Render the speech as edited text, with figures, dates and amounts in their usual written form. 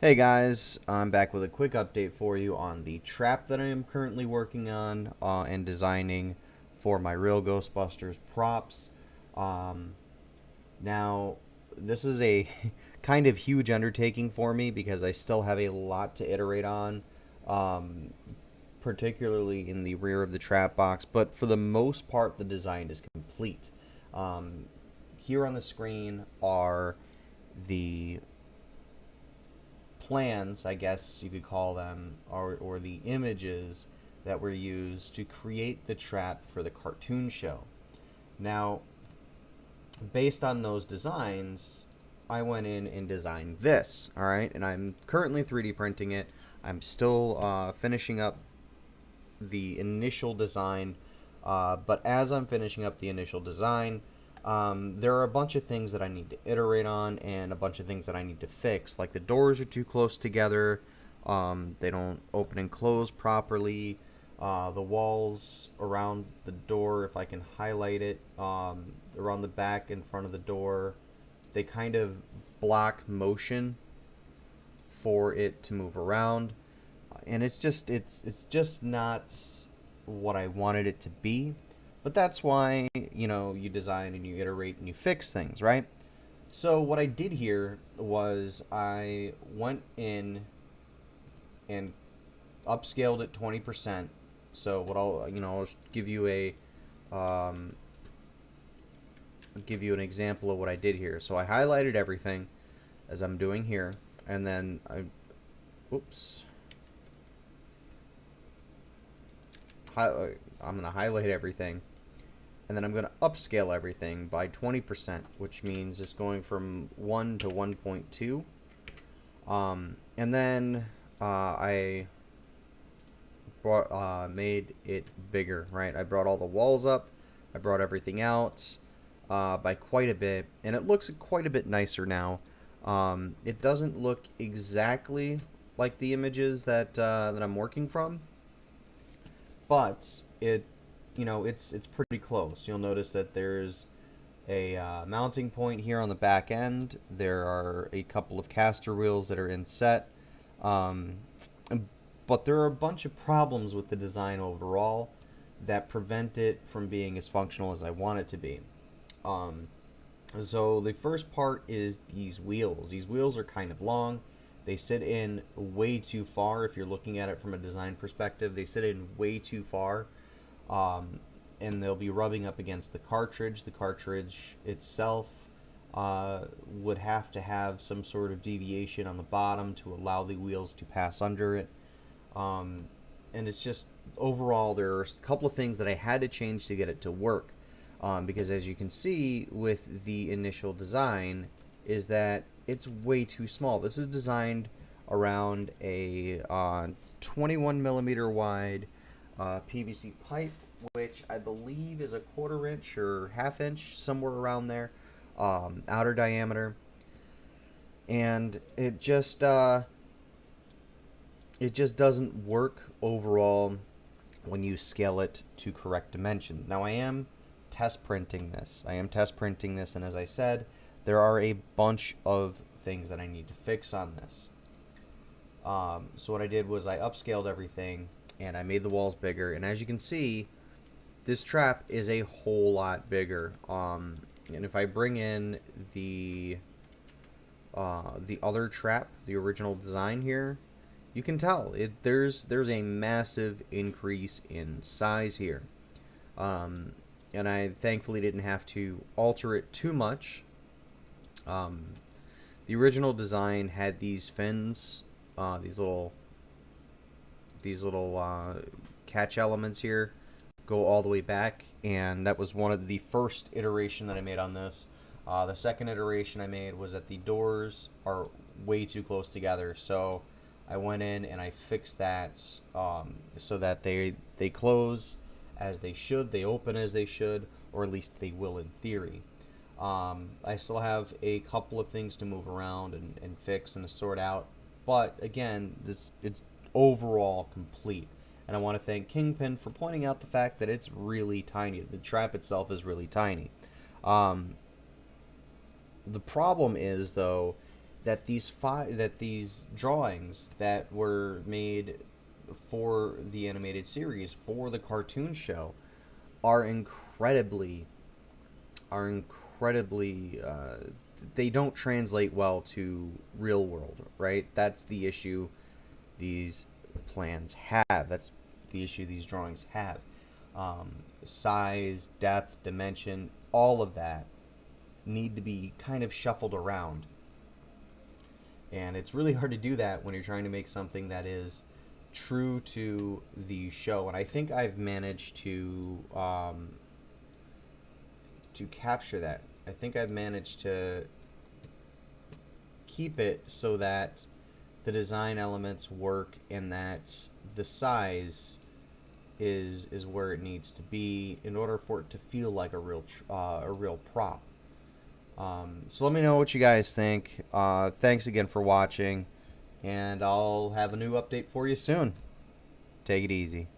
Hey guys, I'm back with a quick update for you on the trap that I am currently working on and designing for my Real Ghostbusters props. Um, Now, this is a kind of huge undertaking for me because I still have a lot to iterate on, um, particularly in the rear of the trap box, but for the most part, the design is complete. Um, Here on the screen are the plans, I guess you could call them, or the images that were used to create the trap for the cartoon show. Now, based on those designs, I went in and designed this, all right? And I'm currently 3D printing it. I'm still finishing up the initial design, but as I'm finishing up the initial design, there are a bunch of things that I need to iterate on and a bunch of things that I need to fix. Like the doors are too close together, they don't open and close properly. The walls around the door, if I can highlight it, around the back in front of the door, they kind of block motion for it to move around, and it's just not what I wanted it to be. But that's why, you design and you iterate and you fix things, right? So what I did here was I went in and upscaled it 20%. So what I'll give you um, give you an example of what I did here. So I highlighted everything as I'm doing here, and then oops, I'm gonna highlight everything, and then I'm going to upscale everything by 20%, which means it's going from 1 to 1.2. And then I made it bigger, right? I brought all the walls up, I brought everything out by quite a bit, and it looks quite a bit nicer now. It doesn't look exactly like the images that I'm working from, but it's pretty close. You'll notice that there's a mounting point here on the back end. There are a couple of caster wheels that are in set, um, but there are a bunch of problems with the design overall that prevent it from being as functional as I want it to be. Um, so the first part is these wheels. These wheels are kind of long. They sit in way too far. If you're looking at it from a design perspective, they sit in way too far, um, and they'll be rubbing up against the cartridge. The cartridge itself would have to have some sort of deviation on the bottom to allow the wheels to pass under it. Um, and it's just overall, there are a couple of things that I had to change to get it to work. Because as you can see with the initial design, is that it's way too small. This is designed around a 21 millimeter wide PVC pipe, which I believe is a quarter inch or half inch, somewhere around there, outer diameter, and it just doesn't work overall when you scale it to correct dimensions. Now I am test printing this. And as I said, there are a bunch of things that I need to fix on this. So what I did was I upscaled everything and I made the walls bigger. And as you can see, this trap is a whole lot bigger. And if I bring in the other trap, the original design here, you can tell there's a massive increase in size here. Um, and I thankfully didn't have to alter it too much. Um, the original design had these fins, these little catch elements here, go all the way back, and that was one of the first iteration that I made on this. The second iteration I made was that the doors are way too close together, so I went in and I fixed that, so that they close as they should, they open as they should, or at least they will in theory. I still have a couple of things to move around and fix and to sort out, but again, it's overall complete. And I want to thank Kingpin for pointing out the fact that it's really tiny. The trap itself is really tiny. Um, the problem is, though, that these drawings that were made for the animated series, for the cartoon show, are incredibly they don't translate well to real world, right? That's the issue these plans have. That's the issue these drawings have. um, Size, depth, dimension, all of that need to be kind of shuffled around. And it's really hard to do that when you're trying to make something that is true to the show. And I think I've managed to capture that. I think I've managed to keep it so that the design elements work and that the size is where it needs to be in order for it to feel like a real prop. So let me know what you guys think. Thanks again for watching, and I'll have a new update for you soon. Take it easy.